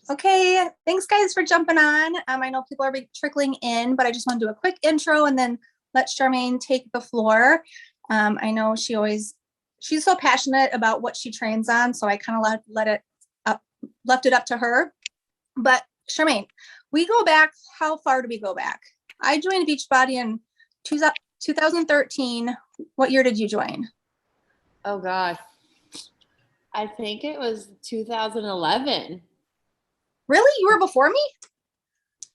Okay, thanks guys for jumping on. I know people are trickling in, but I just want to do a quick intro and then let Charmayne take the floor. I know she's so passionate about what she trains on, so I kind of left it up to her. But Charmayne, we go back, how far do we go back? I joined Beachbody in 2013. What year did you join? Oh gosh. I think it was 2011. Really? You were before me?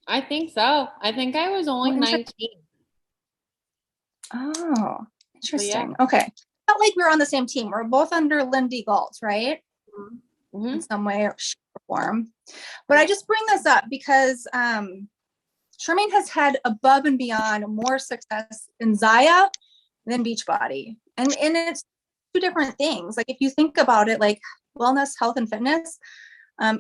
I think so. I think I was only 19. Oh, interesting. Yeah. Okay. Felt like we were on the same team. We're both under Lindy Galt, right? Mm-hmm. In some way or form. But I just bring this up because Charmayne has had above and beyond more success in Zaya than Beachbody. And it's two different things. Like if you think about it, like wellness, health, and fitness,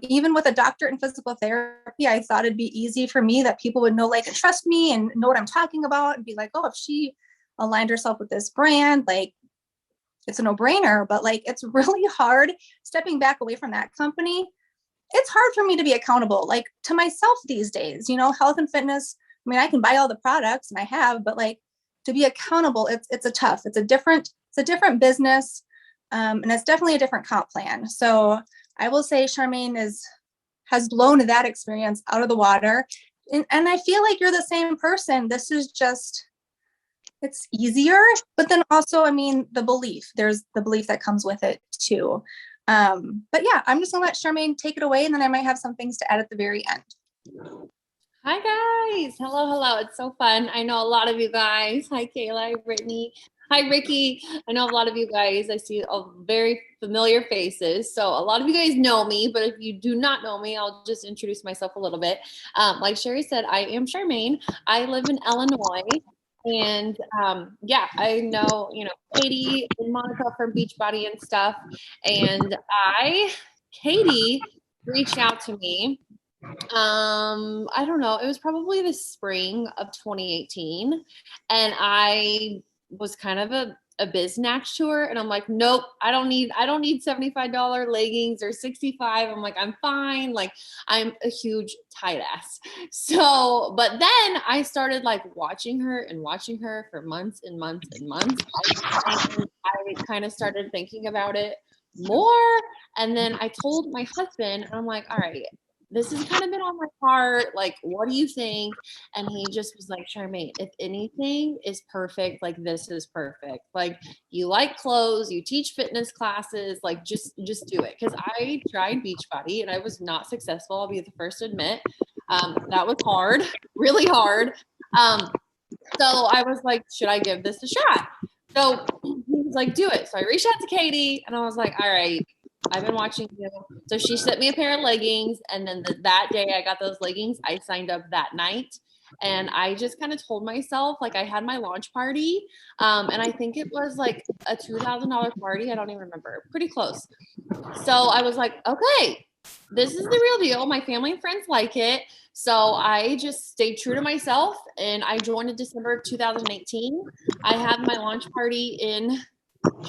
even with a doctorate in physical therapy, I thought it'd be easy for me that people would know, like, and trust me and know what I'm talking about and be like, oh, if she aligned herself with this brand, like it's a no-brainer. But like it's really hard stepping back away from that company. It's hard for me to be accountable, like to myself these days, health and fitness. I mean, I can buy all the products and I have, but like to be accountable, it's a different business. And it's definitely a different comp plan. So I will say Charmayne has blown that experience out of the water. And I feel like you're the same person. This is just, it's easier, but then also, I mean, there's the belief that comes with it too. But yeah, I'm just gonna let Charmayne take it away and then I might have some things to add at the very end. Hi guys. Hello. It's so fun. I know a lot of you guys. Hi Kayla, hi Brittany. Hi Ricky. I know a lot of you guys. I see very familiar faces. So a lot of you guys know me, but if you do not know me, I'll just introduce myself a little bit. Like Sherry said, I am Charmayne. I live in Illinois. And I know, Katie and Monica from Beachbody and stuff. And Katie reached out to me. I don't know. It was probably the spring of 2018. And I was kind of a biz snatch to her. And I'm like, nope, I don't need $75 leggings or 65. I'm like, I'm fine. Like I'm a huge tight ass. So, but then I started like watching her for months and months and months. And I kind of started thinking about it more. And then I told my husband, and I'm like, all right, this has kind of been on my heart. Like, what do you think? And he just was like, Charmayne, if anything is perfect, like this is perfect. Like you like clothes, you teach fitness classes, like just do it. Cause I tried Beachbody and I was not successful. I'll be the first to admit. That was hard, really hard. So I was like, should I give this a shot? So he was like, do it. So I reached out to Katie and I was like, all right, I've been watching you. So she sent me a pair of leggings. And then that day I got those leggings, I signed up that night. And I just kind of told myself, like I had my launch party. And I think it was like a $2,000 party. I don't even remember. Pretty close. So I was like, okay, this is the real deal. My family and friends like it. So I just stayed true to myself and I joined in December of 2018. I had my launch party in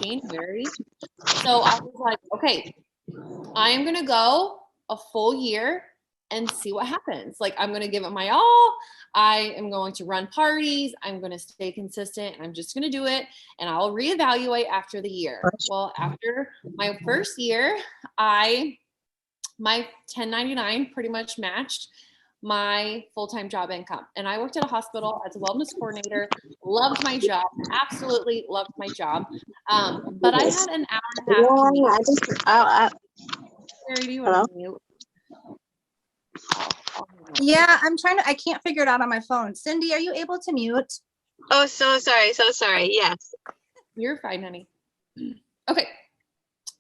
January. So I was like, okay, I am going to go a full year and see what happens. Like, I'm going to give it my all. I am going to run parties. I'm going to stay consistent. And I'm just going to do it. And I'll reevaluate after the year. Well, after my first year, my 1099 pretty much matched my full-time job income. And I worked at a hospital as a wellness coordinator, loved my job, absolutely loved my job. But I had an hour and a half commute. Mary, do you want to mute? Yeah, I can't figure it out on my phone. Cindy, are you able to mute? Oh, so sorry. Yes. You're fine, honey. Okay.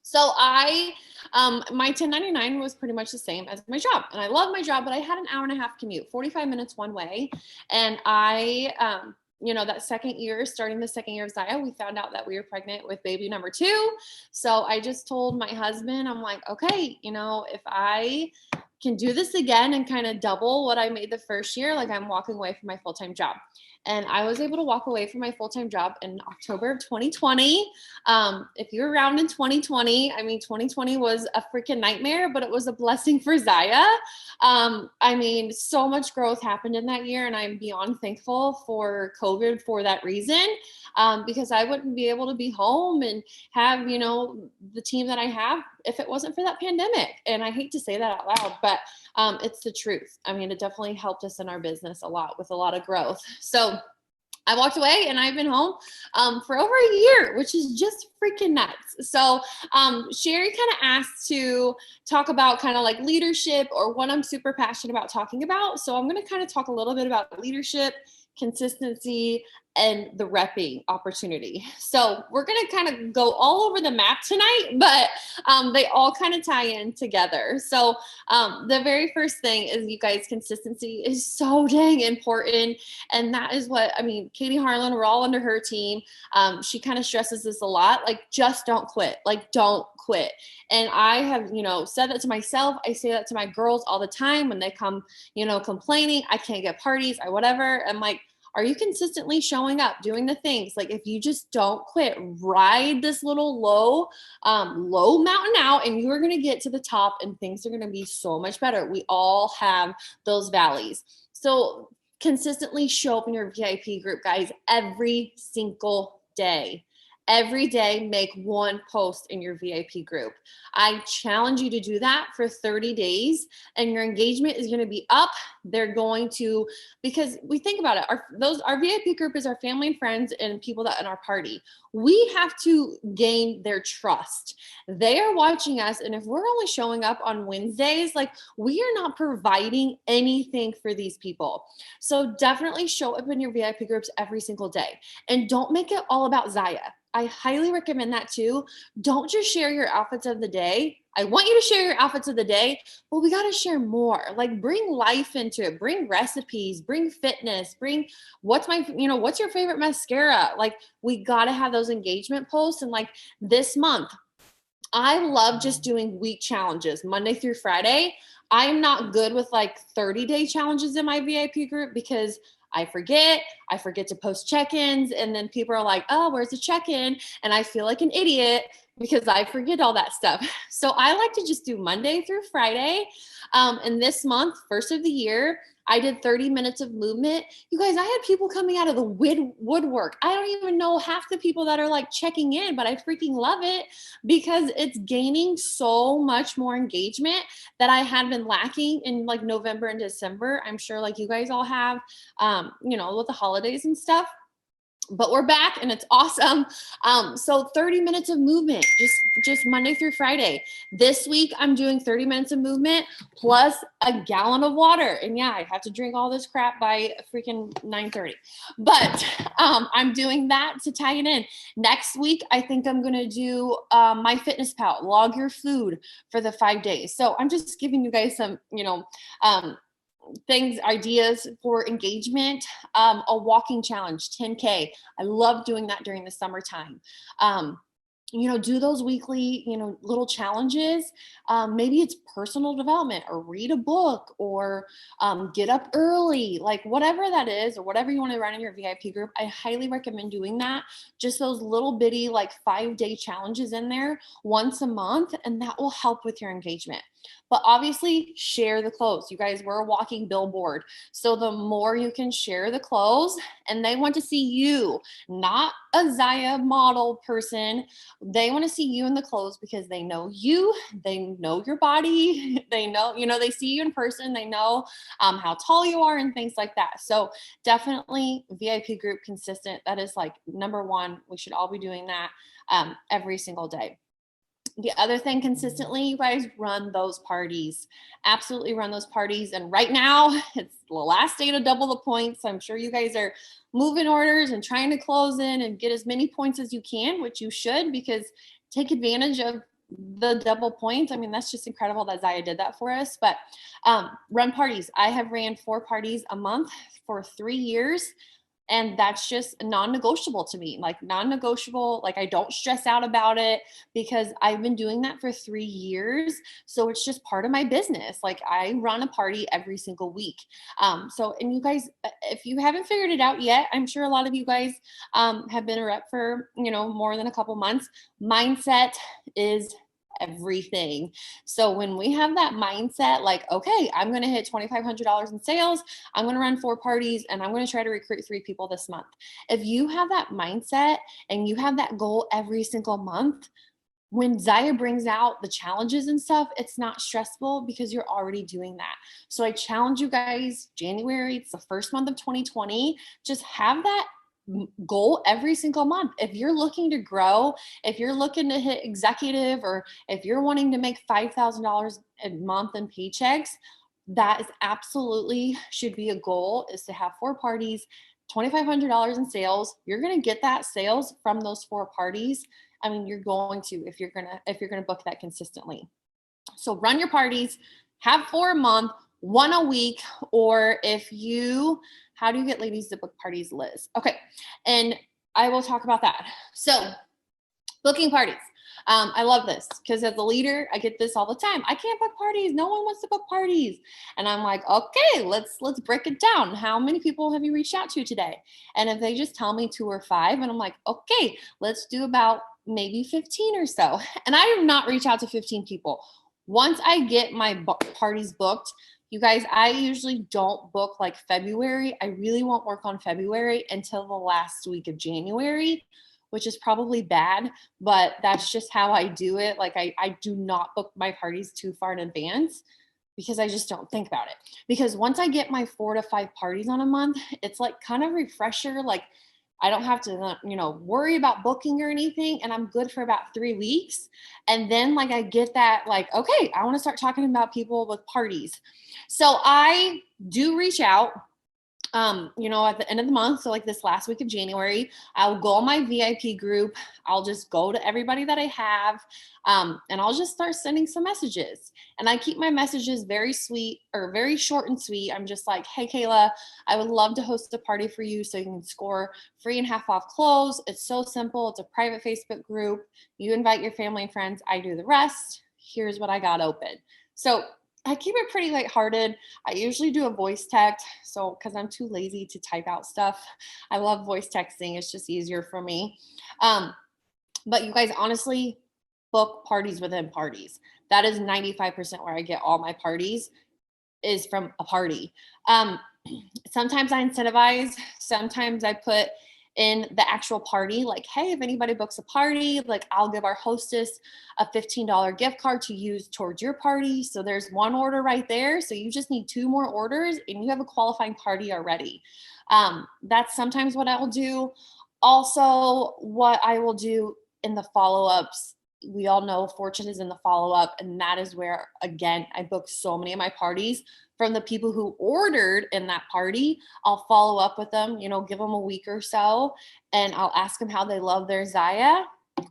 So my 1099 was pretty much the same as my job. And I love my job, but I had an hour and a half commute, 45 minutes one way. And that second year, starting the second year of Zaya, we found out that we were pregnant with baby number 2. So I just told my husband, I'm like, okay, if I can do this again and kind of double what I made the first year, like I'm walking away from my full-time job. And I was able to walk away from my full-time job in October of 2020. If you're around in 2020, I mean, 2020 was a freaking nightmare, but it was a blessing for Zaya. I mean, so much growth happened in that year, and I'm beyond thankful for COVID for that reason, because I wouldn't be able to be home and have, you know, the team that I have if it wasn't for that pandemic. And I hate to say that out loud, but it's the truth. I mean, it definitely helped us in our business a lot with a lot of growth. So I walked away and I've been home for over a year, which is just freaking nuts. So Sherry kind of asked to talk about kind of like leadership or what I'm super passionate about talking about. So I'm going to kind of talk a little bit about leadership, consistency, and the repping opportunity. So we're going to kind of go all over the map tonight, but they all kind of tie in together. So the very first thing is, you guys, consistency is so dang important. And that is what, I mean, Katie Harlan, we're all under her team. She kind of stresses this a lot, like, just don't quit, like, don't quit. And I have, you know, said that to myself. I say that to my girls all the time when they come, you know, complaining, I can't get parties or whatever. I'm like, are you consistently showing up, doing the things? Like, if you just don't quit, ride this little low mountain out, and you are going to get to the top and things are going to be so much better. We all have those valleys. So consistently show up in your VIP group, guys, every single day. Every day, make one post in your VIP group. I challenge you to do that for 30 days, and your engagement is going to be up. They're going to, because we think about it, our VIP group is our family and friends and people that are in our party. We have to gain their trust. They are watching us, and if we're only showing up on Wednesdays, like, we are not providing anything for these people. So definitely show up in your VIP groups every single day, and don't make it all about Zaya. I highly recommend that too. Don't just share your outfits of the day. I want you to share your outfits of the day, but we got to share more. Like, bring life into it, bring recipes, bring fitness, bring what's your favorite mascara? Like, we got to have those engagement posts. And like this month, I love just doing week challenges, Monday through Friday. I'm not good with like 30-day challenges in my VIP group because I forget to post check-ins, and then people are like, oh, where's the check-in? And I feel like an idiot because I forget all that stuff. So I like to just do Monday through Friday. And this month, first of the year, I did 30 minutes of movement. You guys, I had people coming out of the woodwork. I don't even know half the people that are like checking in, but I freaking love it because it's gaining so much more engagement that I had been lacking in like November and December. I'm sure like you guys all have, with the holidays and stuff. But we're back and it's awesome. So 30 minutes of movement, just Monday through Friday. This week, I'm doing 30 minutes of movement plus a gallon of water. And yeah, I have to drink all this crap by freaking 9:30. But I'm doing that to tie it in. Next week, I think I'm going to do my fitness pal, log your food for the 5 days. So I'm just giving you guys some, ideas for engagement. A walking challenge, 10K. I love doing that during the summertime. Do those weekly, little challenges. Maybe it's personal development or read a book or get up early, like whatever that is, or whatever you want to run in your VIP group. I highly recommend doing that. Just those little bitty, like 5-day challenges in there once a month, and that will help with your engagement. But obviously share the clothes. You guys, we're a walking billboard. So the more you can share the clothes, and they want to see you, not a Zaya model person. They want to see you in the clothes because they know you, they know your body, they know, they see you in person, they know how tall you are and things like that. So definitely VIP group consistent. That is like number one. We should all be doing that every single day. The other thing, consistently, you guys run those parties. Absolutely run those parties. And right now, it's the last day to double the points. I'm sure you guys are moving orders and trying to close in and get as many points as you can, which you should, because take advantage of the double points. I mean, that's just incredible that Zaya did that for us. But run parties. I have ran 4 parties a month for 3 years. And that's just non-negotiable to me, like non-negotiable. Like I don't stress out about it because I've been doing that for 3 years. So it's just part of my business. Like I run a party every single week. So, and you guys, if you haven't figured it out yet, I'm sure a lot of you guys have been a rep for, more than a couple months. Mindset is everything. So when we have that mindset, like, okay, I'm going to hit $2,500 in sales, I'm going to run 4 parties, and I'm going to try to recruit 3 people this month. If you have that mindset and you have that goal every single month, when Zaya brings out the challenges and stuff, it's not stressful because you're already doing that. So I challenge you guys, January, it's the first month of 2020, just have that goal every single month. If you're looking to grow, if you're looking to hit executive, or if you're wanting to make $5,000 a month in paychecks, that is absolutely should be a goal, is to have 4 parties, $2,500 in sales. You're going to get that sales from those 4 parties. I mean, you're going to, if you're going to book that consistently. So run your parties, have 4 a month, 1 a week, or how do you get ladies to book parties, Liz? Okay. And I will talk about that. So booking parties. I love this because as a leader, I get this all the time. I can't book parties. No one wants to book parties. And I'm like, okay, let's break it down. How many people have you reached out to today? And if they just tell me 2 or 5, and I'm like, okay, let's do about maybe 15 or so. And I do not reach out to 15 people. Once I get my parties booked, you guys, I usually don't book like February. I really won't work on February until the last week of January, which is probably bad, but that's just how I do it. Like I do not book my parties too far in advance because I just don't think about it. Because once I get my 4 to 5 parties on a month, it's like kind of refresher. Like I don't have to, worry about booking or anything. And I'm good for about 3 weeks. And then like I get that like, okay, I want to start talking about people with parties. So I do reach out, at the end of the month. So like this last week of January, I'll go on my VIP group. I'll just go to everybody that I have. And I'll just start sending some messages. And I keep my messages very sweet, or very short and sweet. I'm just like, hey, Kayla, I would love to host a party for you so you can score free and half off clothes. It's so simple. It's a private Facebook group. You invite your family and friends. I do the rest. Here's what I got open. So I keep it pretty lighthearted. I usually do a voice text. So, because I'm too lazy to type out stuff, I love voice texting. It's just easier for me. But you guys, honestly, book parties within parties. That is 95% where I get all my parties, is from a party. Sometimes I incentivize. Sometimes I put in the actual party, like, hey, if anybody books a party, like I'll give our hostess a $15 gift card to use towards your party. So there's 1 order right there. So you just need 2 more orders and you have a qualifying party already. That's sometimes what I'll do. Also, what I will do in the follow-ups, we all know Fortune is in the follow-up, and that is where, again, I book so many of my parties from the people who ordered in that party. I'll follow up with them, give them a week or so, and I'll ask them how they love their Zaya.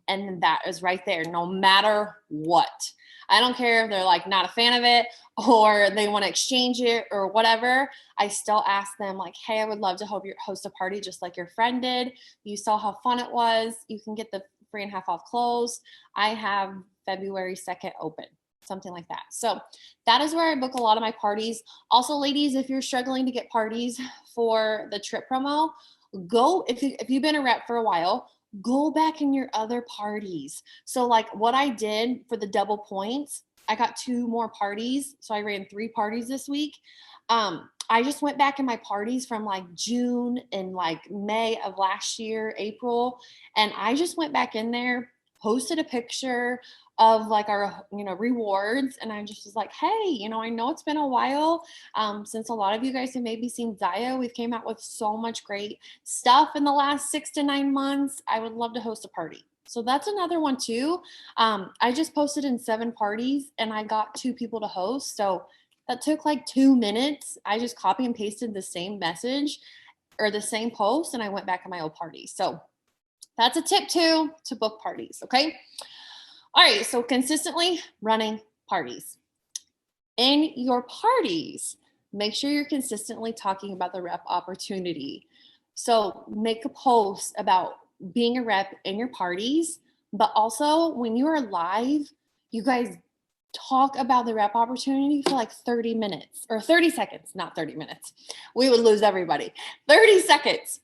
And that is right there, no matter what. I don't care if they're like not a fan of it or they want to exchange it or whatever. I still ask them like, hey, I would love to host a party just like your friend did. You saw how fun it was. You can get the free and half off clothes. I have February 2nd open, something like that. So that is where I book a lot of my parties. Also, ladies, if you're struggling to get parties for the trip promo, go, if you've been a rep for a while, go back in your other parties. So like what I did for the double points, I got 2 more parties. So I ran 3 parties this week. I just went back in my parties from like June and like May of last year, April. And I just went back in there, posted a picture of like our, rewards. And I just was like, hey, I know it's been a while since a lot of you guys have maybe seen Zaya. We've came out with so much great stuff in the last 6 to 9 months. I would love to host a party. So that's another one too. I just posted in 7 parties and I got 2 people to host. So that took like 2 minutes. I just copy and pasted the same message or the same post and I went back in my old party. So that's a tip too, to book parties. Okay. All right, so consistently running parties. In your parties, make sure you're consistently talking about the rep opportunity. So make a post about being a rep in your parties, but also when you are live, you guys talk about the rep opportunity for like 30 minutes or 30 seconds, not 30 minutes. We would lose everybody. 30 seconds.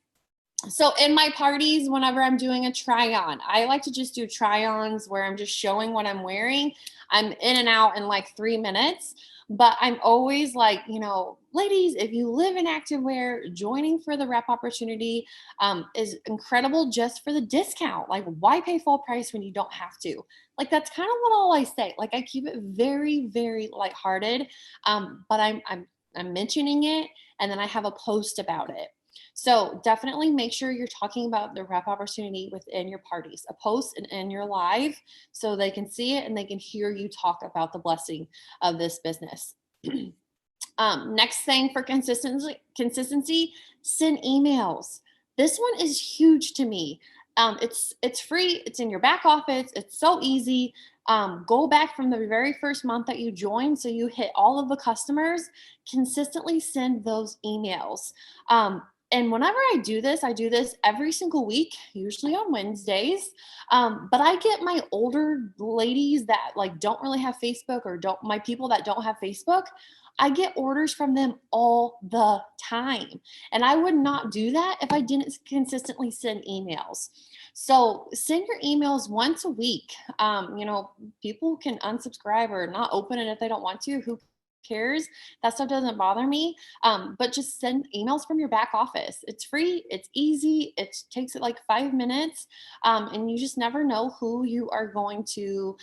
So in my parties, whenever I'm doing a try on, I like to just do try ons where I'm just showing what I'm wearing. I'm in and out in like 3 minutes, but I'm always like, you know, ladies, if you live in activewear, joining for the rep opportunity is incredible just for the discount. Like, why pay full price when you don't have to? Like, that's kind of what all I say. Like, I keep it very, very lighthearted, but I'm mentioning it, and then I have a post about it. So definitely make sure you're talking about the rep opportunity within your parties, a post and in your live, so they can see it and they can hear you talk about the blessing of this business. Next thing for consistency, send emails. This one is huge to me. It's free. It's in your back office. It's so easy. Go back from the very first month that you joined, so you hit all of the customers. Consistently send those emails. And whenever I do this every single week, usually on Wednesdays. But I get my older ladies that like don't really have Facebook, or my people that don't have Facebook, I get orders from them all the time. And I would not do that if I didn't consistently send emails. So send your emails once a week. You know, people can unsubscribe or not open it if they don't want to. Who cares? That stuff doesn't bother me. But just send emails from your back office. It's free. It's easy. It takes it like 5 minutes. And you just never know who you are going to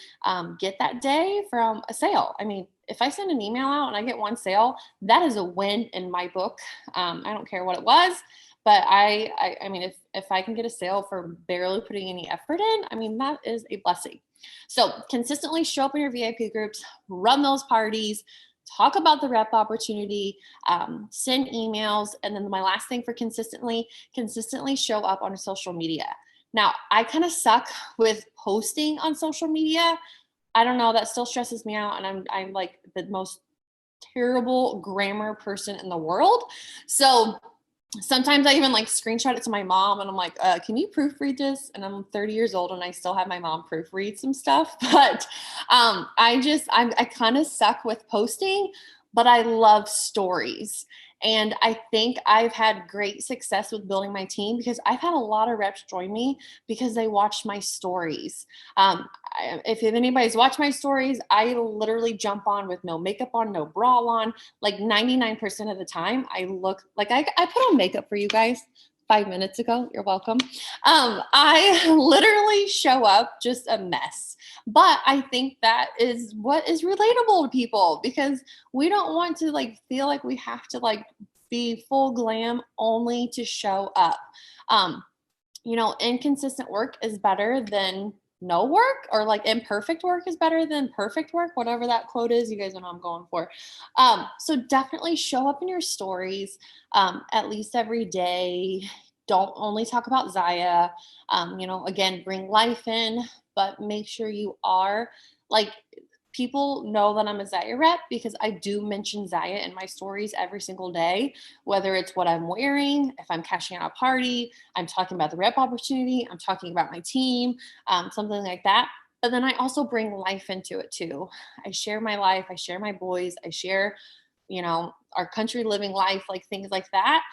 get that day from a sale. I mean, if I send an email out and I get one sale, that is a win in my book. I don't care what it was, but I mean, if I can get a sale for barely putting any effort in, I mean, that is a blessing. So consistently show up in your VIP groups, run those parties, talk about the rep opportunity, send emails. And then my last thing for consistently show up on social media. Now, I kind of suck with posting on social media. I don't know, that still stresses me out. And I'm like the most terrible grammar person in the world. So sometimes I even like screenshot it to my mom and I'm like, can you proofread this? And I'm 30 years old and I still have my mom proofread some stuff. But I kind of suck with posting, but I love stories. And I think I've had great success with building my team because I've had a lot of reps join me because they watched my stories. If anybody's watched my stories, I literally jump on with no makeup on, no bra on. Like 99% of the time, I look like I put on makeup for you guys 5 minutes ago. You're welcome. I literally show up just a mess. But I think that is what is relatable to people because we don't want to like feel like we have to like be full glam only to show up. You know, inconsistent work is better than no work, or like imperfect work is better than perfect work, whatever that quote is. You guys know what I'm going for. So definitely show up in your stories at least every day. Don't only talk about Zaya. You know, again, bring life in, but make sure you are like, people know that I'm a Zaya rep because I do mention Zaya in my stories every single day, whether it's what I'm wearing, if I'm cashing out a party, I'm talking about the rep opportunity, I'm talking about my team, something like that. But then I also bring life into it too. I share my life, I share my boys, I share, you know, our country living life, like things like that.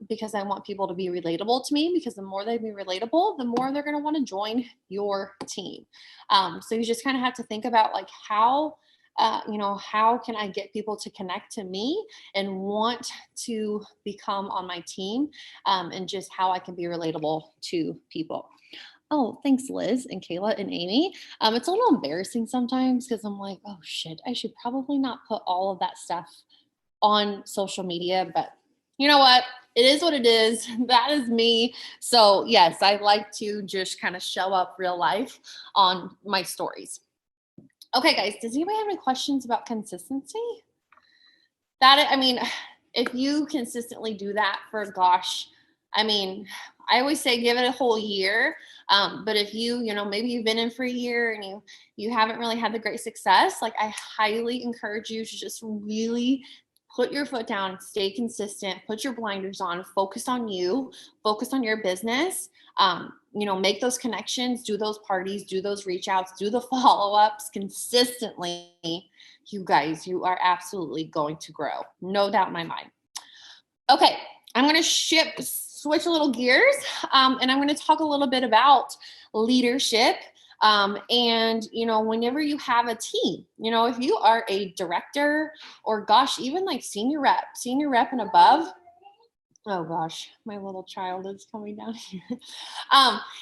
Because I want people to be relatable to me, because the more they be relatable, the more they're going to want to join your team. So you just kind of have to think about like how can I get people to connect to me and want to become on my team, and just how I can be relatable to people. Oh, thanks, Liz and Kayla and Amy. It's a little embarrassing sometimes because I'm like, oh shit, I should probably not put all of that stuff on social media, but you know what? It is what it is. That is me. So yes, I like to just kind of show up real life on my stories. Okay, guys, does anybody have any questions about consistency? I mean, if you consistently do that for, gosh, I mean, I always say give it a whole year. But if maybe you've been in for a year and you haven't really had the great success, like I highly encourage you to just really put your foot down, stay consistent, put your blinders on, focus on you, focus on your business, make those connections, do those parties, do those reach outs, do the follow-ups consistently. You guys, you are absolutely going to grow. No doubt in my mind. Okay, I'm going to switch a little gears, and I'm going to talk a little bit about leadership. Whenever you have a team, if you are a director or gosh, even like senior rep and above, oh gosh, my little child is coming down here.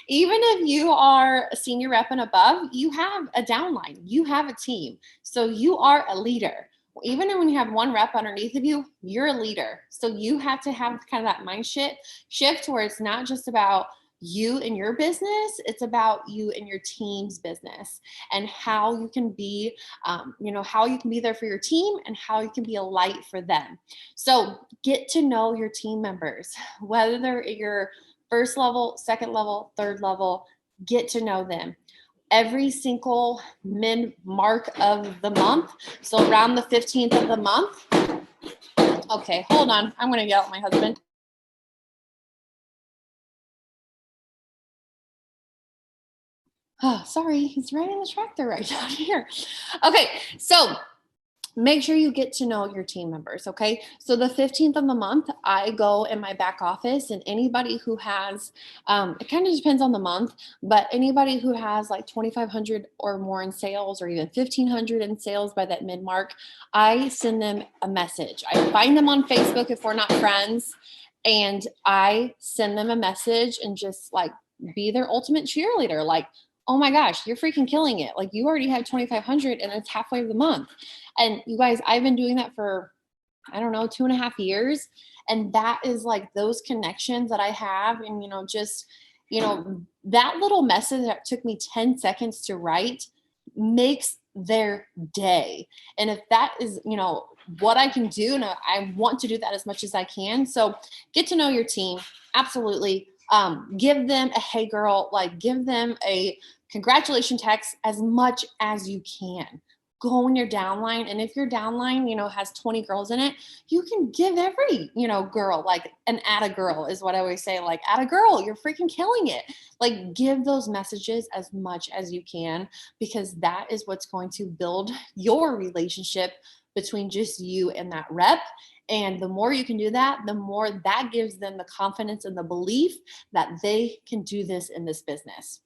Even if you are a senior rep and above, you have a downline, you have a team. So you are a leader. Even when you have one rep underneath of you, you're a leader. So you have to have kind of that mind shift where it's not just about you and your business, it's about you and your team's business and how you can be, how you can be there for your team and how you can be a light for them. So get to know your team members, whether they're at your first level, second level, third level, get to know them. Every single mark of the month, so around the 15th of the month. Okay, hold on. I'm going to yell at my husband. Oh, sorry, he's riding the tractor right down here. Okay, so make sure you get to know your team members, okay? So the 15th of the month, I go in my back office, and anybody who has, it kind of depends on the month, but anybody who has like 2,500 or more in sales or even 1,500 in sales by that mid-mark, I send them a message. I find them on Facebook if we're not friends, and I send them a message and just like be their ultimate cheerleader. Like, oh my gosh, you're freaking killing it. Like you already have 2,500 and it's halfway of the month. And you guys, I've been doing that for, 2.5 years. And that is like those connections that I have. And, that little message that took me 10 seconds to write makes their day. And if that is, what I can do, and I want to do that as much as I can. So get to know your team. Absolutely. Give them a, hey girl, like give them a congratulations text as much as you can. Go in your downline. And if your downline, has 20 girls in it, you can give every, girl, like an atta girl is what I always say, like atta girl, you're freaking killing it. Like give those messages as much as you can, because that is what's going to build your relationship between just you and that rep. And the more you can do that, the more that gives them the confidence and the belief that they can do this in this business.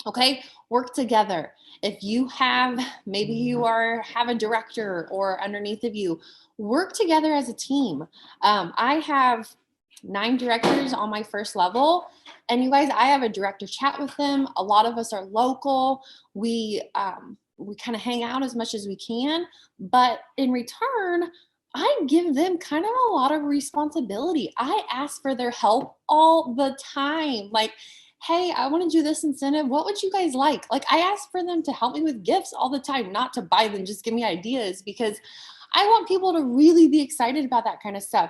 Okay, work together. If you have, maybe you have a director or underneath of you, work together as a team. I have 9 directors on my first level, and you guys, I have a director chat with them. A lot of us are local. We kind of hang out as much as we can, but in return, I give them kind of a lot of responsibility. I ask for their help all the time. Like, hey, I want to do this incentive. What would you guys like? Like, I ask for them to help me with gifts all the time, not to buy them, just give me ideas, because I want people to really be excited about that kind of stuff.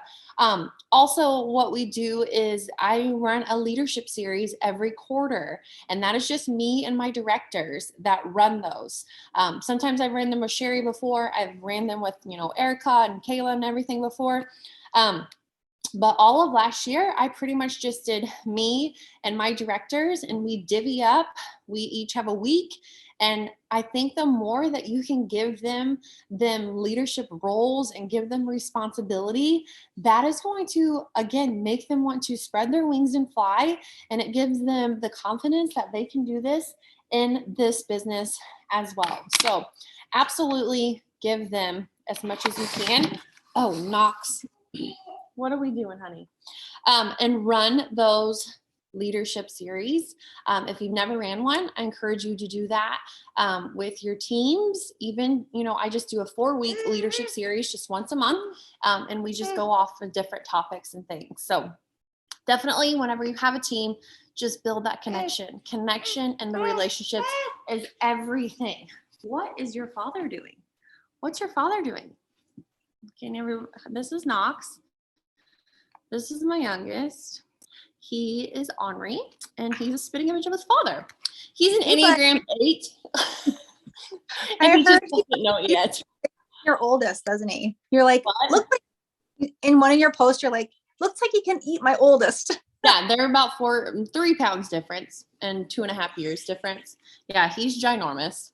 Also, what we do is I run a leadership series every quarter, and that is just me and my directors that run those. Sometimes I've ran them with Sherry before. I've ran them with, Erica and Kayla and everything before. But all of last year, I pretty much just did me and my directors, and we divvy up. We each have a week. And I think the more that you can give them leadership roles and give them responsibility, that is going to, again, make them want to spread their wings and fly. And it gives them the confidence that they can do this in this business as well. So absolutely give them as much as you can. Oh, Knox. What are we doing, honey? And run those leadership series. If you've never ran one, I encourage you to do that with your teams. Even, I just do a 4-week leadership series just once a month, and we just go off of different topics and things. So definitely, whenever you have a team, just build that connection. Connection and the relationships is everything. What is your father doing? What's your father doing? This is Knox. This is my youngest. He is Henri, and he's a spitting image of his father. He's an Enneagram 8. And he just doesn't know it yet. Your oldest, doesn't he? You're like, What? look like in one of your posts, you're like, looks like he can eat my oldest. Yeah, they're about 3 pounds difference and 2.5 years difference. Yeah, he's ginormous.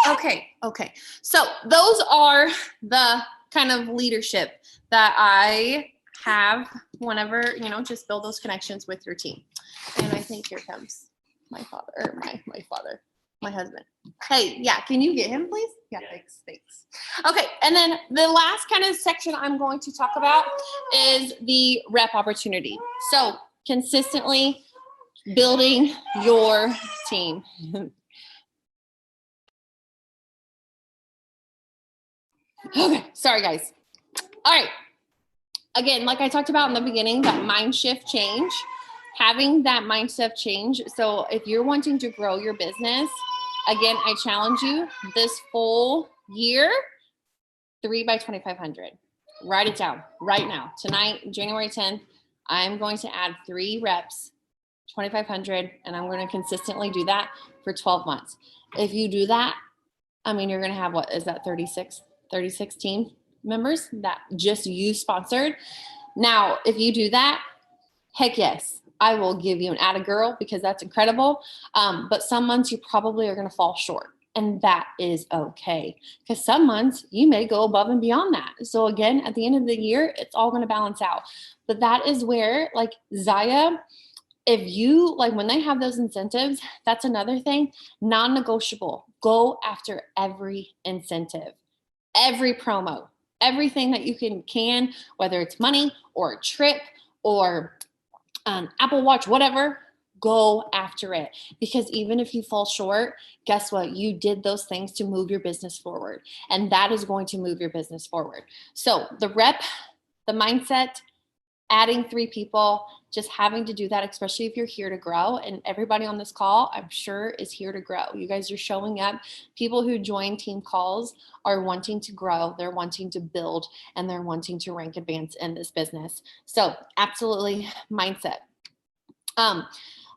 Okay. So those are the kind of leadership that I have whenever, just build those connections with your team. And I think here comes my father, or my husband. Hey, yeah, can you get him, please? Yeah, thanks. Okay, and then the last kind of section I'm going to talk about is the rep opportunity. So consistently building your team. Okay, sorry guys. All right. Again, like I talked about in the beginning, that mind shift change, having that mindset change. So if you're wanting to grow your business, again, I challenge you this full year, 3 by 2,500. Write it down right now. Tonight, January 10th, I'm going to add 3 reps, 2,500, and I'm going to consistently do that for 12 months. If you do that, I mean, you're going to have, what is that, 36 team members that just you sponsored. Now, if you do that, heck yes, I will give you an atta girl because that's incredible. But some months you probably are going to fall short, and that is okay, because some months you may go above and beyond that. So again, at the end of the year, it's all going to balance out. But that is where, like Zaya, if you like, when they have those incentives, that's another thing, non-negotiable. Go after every incentive, every promo, everything that you can, whether it's money or a trip or Apple Watch, whatever, go after it. Because even if you fall short, guess what? You did those things to move your business forward, and that is going to move your business forward. So the rep, the mindset, adding 3 people, just having to do that, especially if you're here to grow. And everybody on this call, I'm sure, is here to grow. You guys are showing up. People who join team calls are wanting to grow. They're wanting to build, and they're wanting to rank advance in this business. So absolutely mindset.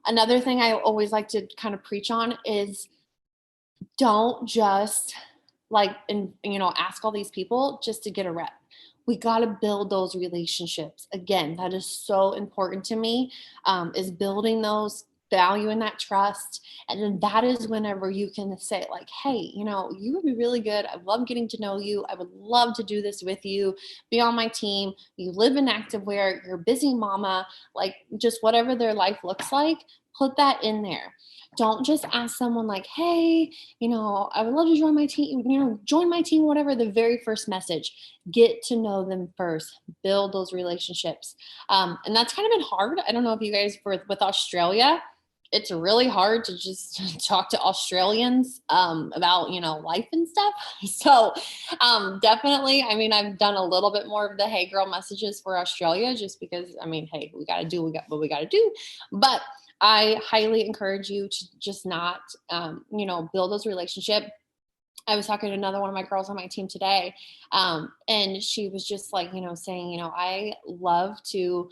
Another thing I always like to kind of preach on is don't just ask all these people just to get a rep. We got to build those relationships. Again, that is so important to me, is building those, value in that trust. And then that is whenever you can say like, hey, you would be really good. I love getting to know you. I would love to do this with you, be on my team. You live in activewear, you're a busy mama, like just whatever their life looks like, put that in there. Don't just ask someone like, hey, I would love to join my team, join my team, whatever, the very first message. Get to know them first, build those relationships. And that's kind of been hard. I don't know if you guys, with Australia, it's really hard to just talk to Australians about, life and stuff. So definitely, I've done a little bit more of the hey girl messages for Australia, just because, hey, we got to do what we got to do. But I highly encourage you to just not, build those relationships. I was talking to another one of my girls on my team today, and she was just like, saying, I love to,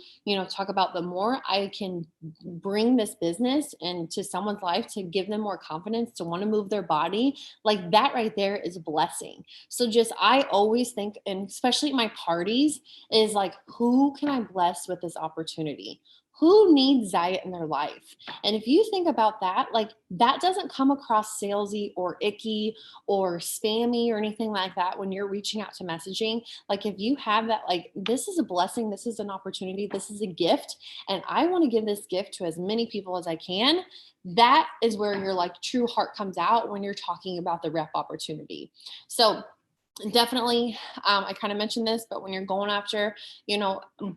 talk about the more I can bring this business into someone's life to give them more confidence to want to move their body. Like that right there is a blessing. So I always think, and especially at my parties, is like, who can I bless with this opportunity? Who needs Zaya in their life? And if you think about that, like that doesn't come across salesy or icky or spammy or anything like that when you're reaching out to messaging. Like if you have that, like, this is a blessing, this is an opportunity, this is a gift, and I want to give this gift to as many people as I can. That is where your like true heart comes out when you're talking about the rep opportunity. So definitely, I kind of mentioned this, but when you're going after,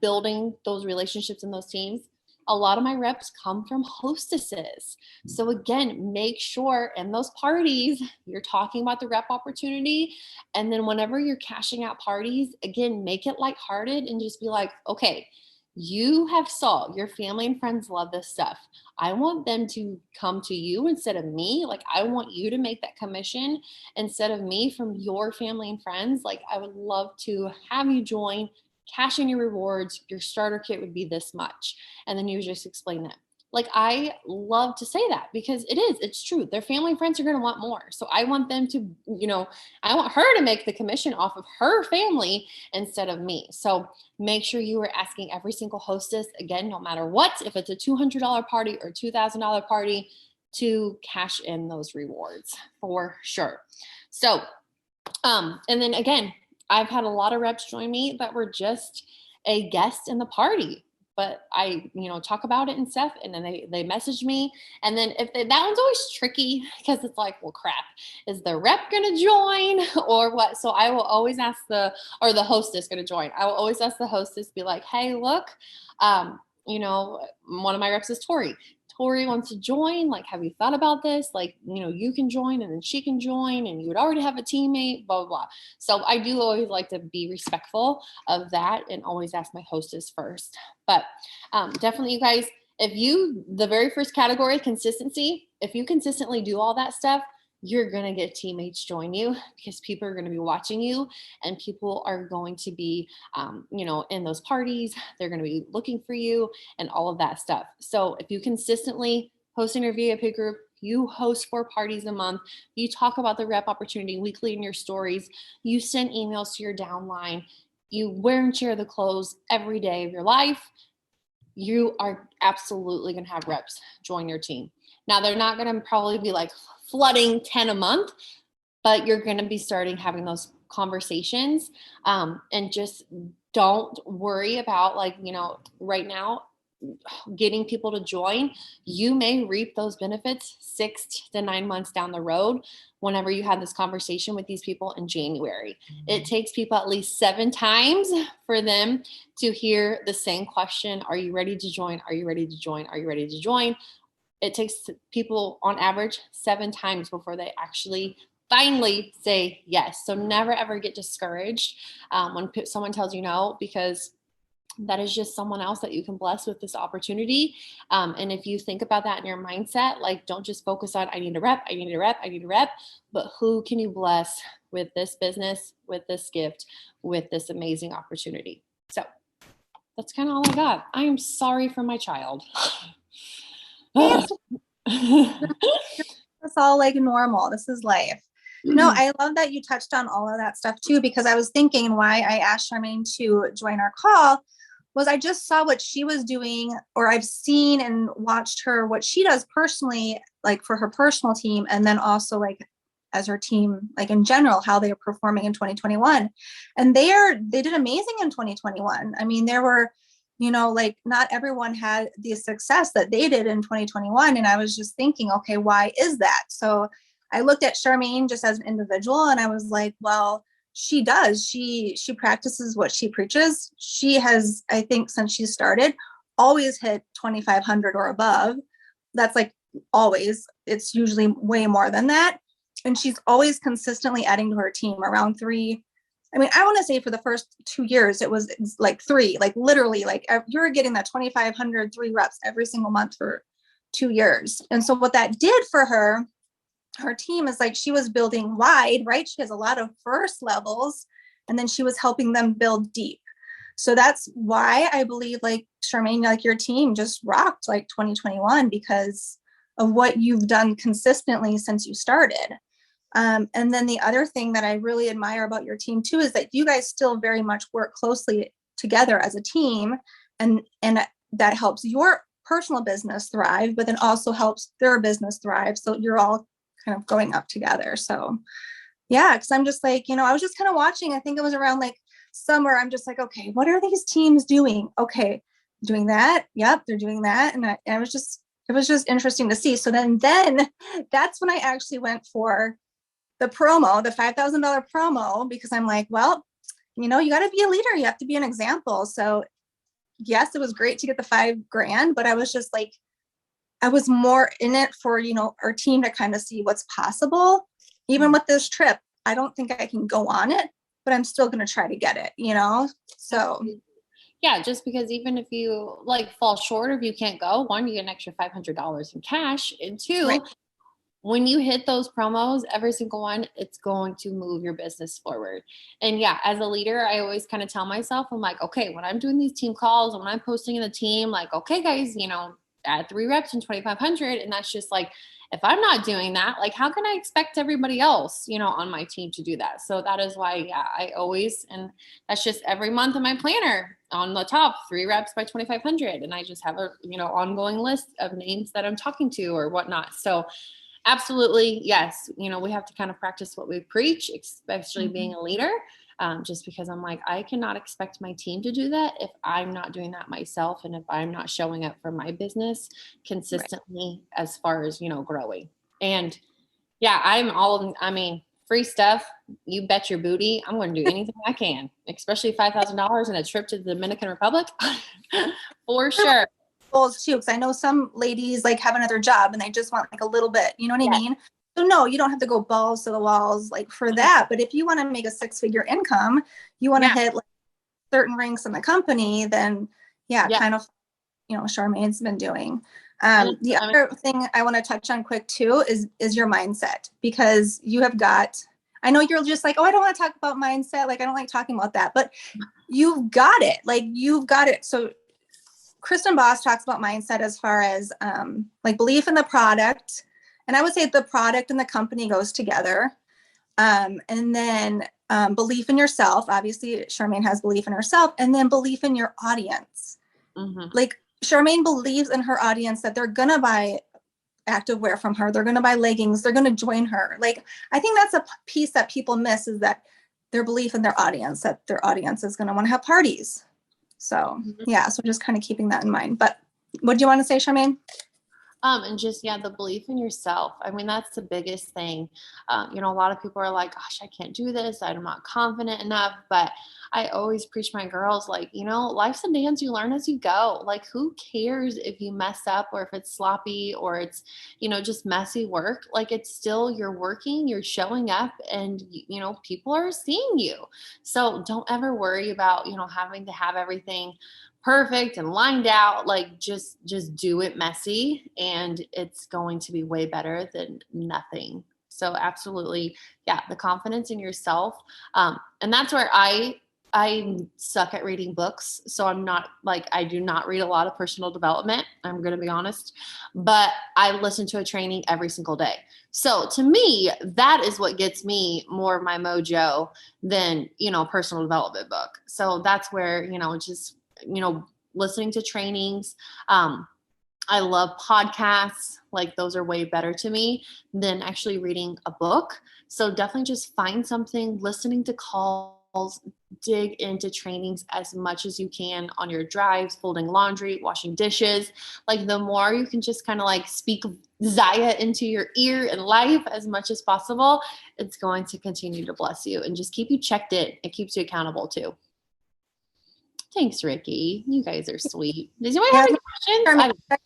building those relationships in those teams, a lot of my reps come from hostesses. So again, make sure in those parties, you're talking about the rep opportunity. And then whenever you're cashing out parties, again, make it lighthearted and just be like, okay, you have saw your family and friends love this stuff. I want them to come to you instead of me. Like I want you to make that commission instead of me from your family and friends. Like I would love to have you join, cash in your rewards. Your starter kit would be this much. And then you just explain that. Like, I love to say that because it's true. Their family and friends are going to want more. So I want them to, I want her to make the commission off of her family instead of me. So make sure you are asking every single hostess, again, no matter what, if it's a $200 party or $2,000 party, to cash in those rewards for sure. So, and then again, I've had a lot of reps join me that were just a guest in the party, but I, talk about it and stuff. And then they message me. And then that one's always tricky because it's like, well, crap, is the rep going to join or what? So I will always ask the hostess going to join. I will always ask the hostess, be like, hey, look, one of my reps is Tori. Tori wants to join. Like, have you thought about this? Like, you can join and then she can join and you would already have a teammate, blah, blah, blah. So I do always like to be respectful of that and always ask my hostess first. But definitely, you guys, the very first category, consistency, if you consistently do all that stuff, you're going to get teammates join you because people are going to be watching you and people are going to be, in those parties, they're going to be looking for you and all of that stuff. So if you consistently host in your VIP group, you host 4 parties a month, you talk about the rep opportunity weekly in your stories, you send emails to your downline, you wear and share the clothes every day of your life, you are absolutely going to have reps join your team. Now, they're not going to probably be like flooding 10 a month, but you're going to be starting having those conversations, and just don't worry about right now getting people to join. You may reap those benefits 6 to 9 months down the road whenever you have this conversation with these people in January. It takes people at least 7 times for them to hear the same question. Are you ready to join? Are you ready to join? Are you ready to join? It takes people on average 7 times before they actually finally say yes. So never ever get discouraged when someone tells you no, because that is just someone else that you can bless with this opportunity. And if you think about that in your mindset, like, don't just focus on, I need a rep, but who can you bless with this business, with this gift, with this amazing opportunity? So that's kind of all I got. I am sorry for my child. It's all like normal. This is life. No, I love that you touched on all of that stuff too, because I was thinking why I asked Charmayne to join our call was I just saw what she was doing, or I've seen and watched her, what she does personally, like for her personal team. And then also like as her team, like in general, how they are performing in 2021. And they did amazing in 2021. I mean, there were, like not everyone had the success that they did in 2021. And I was just thinking, okay, why is that? So I looked at Charmayne just as an individual and I was like, well, she practices what she preaches. She has, I think since she started, always hit 2,500 or above. That's like always, it's usually way more than that. And she's always consistently adding to her team around 3. I mean, I want to say for the first 2 years, it was like 3, like literally, like you were getting that 2,500, 3 reps every single month for 2 years. And so what that did for her team is like, she was building wide, right? She has a lot of first levels, and then she was helping them build deep. So that's why I believe like Charmayne, like your team just rocked like 2021 because of what you've done consistently since you started. And then the other thing that I really admire about your team too is that you guys still very much work closely together as a team, and that helps your personal business thrive, but then also helps their business thrive. So you're all kind of going up together. So yeah, because I'm just like, I was just kind of watching, I think it was around like summer, I'm just like, okay, what are these teams doing? Okay, doing that. Yep, they're doing that. And it was just interesting to see. So then that's when I actually went for the promo, the $5,000 promo, because I'm like, well, you got to be a leader. You have to be an example. So yes, it was great to get the $5,000, but I was just like, I was more in it for, our team to kind of see what's possible. Even with this trip, I don't think I can go on it, but I'm still going to try to get it, So yeah, just because even if you like fall short or if you can't go, 1, you get an extra $500 in cash, and 2, right, when you hit those promos, every single one, it's going to move your business forward. And yeah, as a leader, I always kind of tell myself, I'm like, okay, when I'm doing these team calls and when I'm posting in the team, like, okay, guys, add 3 reps and 2,500. And that's just like, if I'm not doing that, like, how can I expect everybody else, on my team to do that? So that is why, yeah, I always, and that's just every month in my planner on the top, 3 reps by 2,500. And I just have a, ongoing list of names that I'm talking to or whatnot. So absolutely, yes. We have to kind of practice what we preach, especially being a leader. Just because I'm like, I cannot expect my team to do that if I'm not doing that myself, and if I'm not showing up for my business consistently as far as, growing. And yeah, free stuff. You bet your booty. I'm going to do anything I can, especially $5,000 and a trip to the Dominican Republic for sure. Goals too, because I know some ladies like have another job and they just want like a little bit, you know what I mean? So no, you don't have to go balls to the walls like for that. But if you want to make a 6-figure income, you want to hit like certain ranks in the company, then kind of, Charmayne's been doing. The other thing I want to touch on quick too is your mindset, because you have got, I know you're just like, oh, I don't want to talk about mindset. Like, I don't like talking about that, but you've got it. Like, you've got it. So Kristen Boss talks about mindset as far as like belief in the product. And I would say the product and the company goes together. And then belief in yourself. Obviously, Charmayne has belief in herself, and then belief in your audience. Like, Charmayne believes in her audience that they're going to buy activewear from her. They're going to buy leggings. They're going to join her. Like, I think that's a piece that people miss, is that their belief in their audience, that their audience is going to want to have parties. So so just kind of keeping that in mind. But what do you want to say, Charmayne? And just, the belief in yourself. I mean, that's the biggest thing. A lot of people are like, gosh, I can't do this. I'm not confident enough. But I always preach my girls, like, life's a dance. You learn as you go. Like, who cares if you mess up or if it's sloppy or it's, just messy work? Like, it's still, you're working, you're showing up, and, people are seeing you. So don't ever worry about, having to have everything perfect and lined out. Like, just do it messy, and it's going to be way better than nothing. So absolutely, the confidence in yourself. And that's where I suck at reading books. So I'm not like, I do not read a lot of personal development. I'm going to be honest, but I listen to a training every single day. So to me, that is what gets me more of my mojo than, personal development book. So that's where, just, listening to trainings. I love podcasts. Like, those are way better to me than actually reading a book. So definitely just find something, listening to calls, dig into trainings as much as you can on your drives, folding laundry, washing dishes. Like, the more you can just kind of like speak Zaya into your ear and life as much as possible, it's going to continue to bless you and just keep you checked in. It keeps you accountable too. Thanks, Ricky. You guys are sweet. Does anyone have any questions?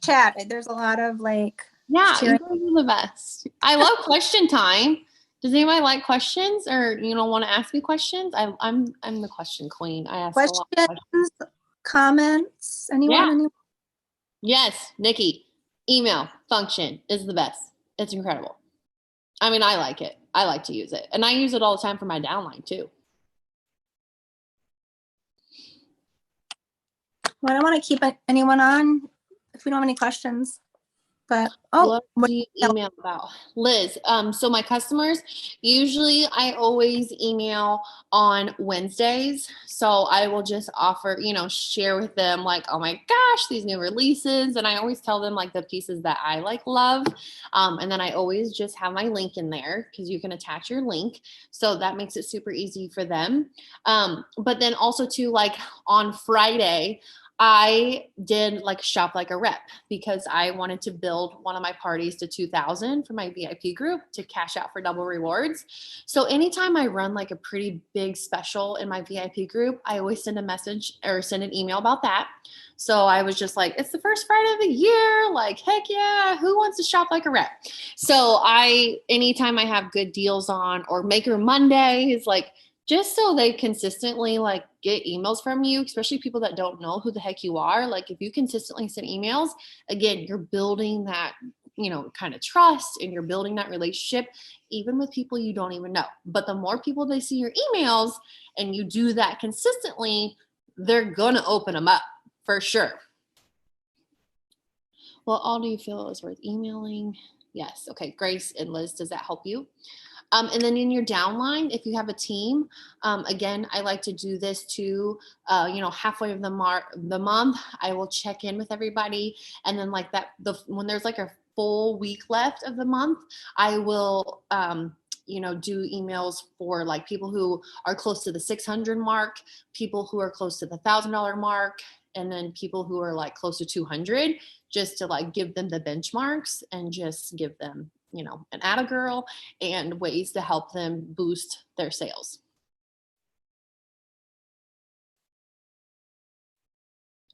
Chat. There's a lot of like. Yeah, you guys are the best. I love question time. Does anybody like questions, or want to ask me questions? I'm the question queen. I ask questions, a lot of questions. Comments. Anyone? Yes, Nikki. Email function is the best. It's incredible. I mean, I like it. I like to use it, and I use it all the time for my downline too. Well, I don't want to keep anyone on if we don't have any questions. But what do you email about, Liz? So my customers, usually I always email on Wednesdays. So I will just offer, share with them like, oh my gosh, these new releases. And I always tell them like the pieces that I like love. And then I always just have my link in there, because you can attach your link. So that makes it super easy for them. But then also too, like on Friday, I did like shop like a rep, because I wanted to build one of my parties to 2,000 for my VIP group to cash out for double rewards. So anytime I run like a pretty big special in my VIP group, I always send a message or send an email about that. So I was just like, it's the first Friday of the year. Like, heck yeah. Who wants to shop like a rep? So anytime I have good deals on, or Maker Monday is like, just so they consistently like get emails from you, especially people that don't know who the heck you are. Like, if you consistently send emails, again, you're building that, kind of trust, and you're building that relationship even with people you don't even know. But the more people they see your emails and you do that consistently, they're going to open them up for sure. Well, all do you feel is worth emailing? Yes. Okay. Grace and Liz, does that help you? And then in your downline, if you have a team, again, I like to do this too. Halfway of the month, I will check in with everybody, and then like that, when there's like a full week left of the month, I will, do emails for like people who are close to the 600 mark, people who are close to the $1,000 mark, and then people who are like close to 200, just to like give them the benchmarks and just give them, an atta girl and ways to help them boost their sales.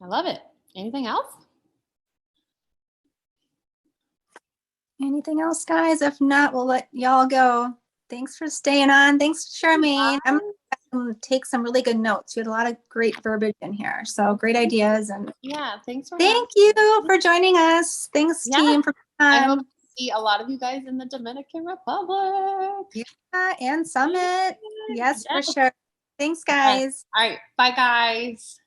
I love it. Anything else? Anything else, guys? If not, we'll let y'all go. Thanks for staying on. Thanks, Charmayne. I'm going to take some really good notes. You had a lot of great verbiage in here. So great ideas. And yeah, thanks for thank you for joining us. Thanks, team, for I hope to see a lot of you guys in the Dominican Republic. Yeah, and Summit. Yes, for sure. Thanks, guys. All right. Bye, guys.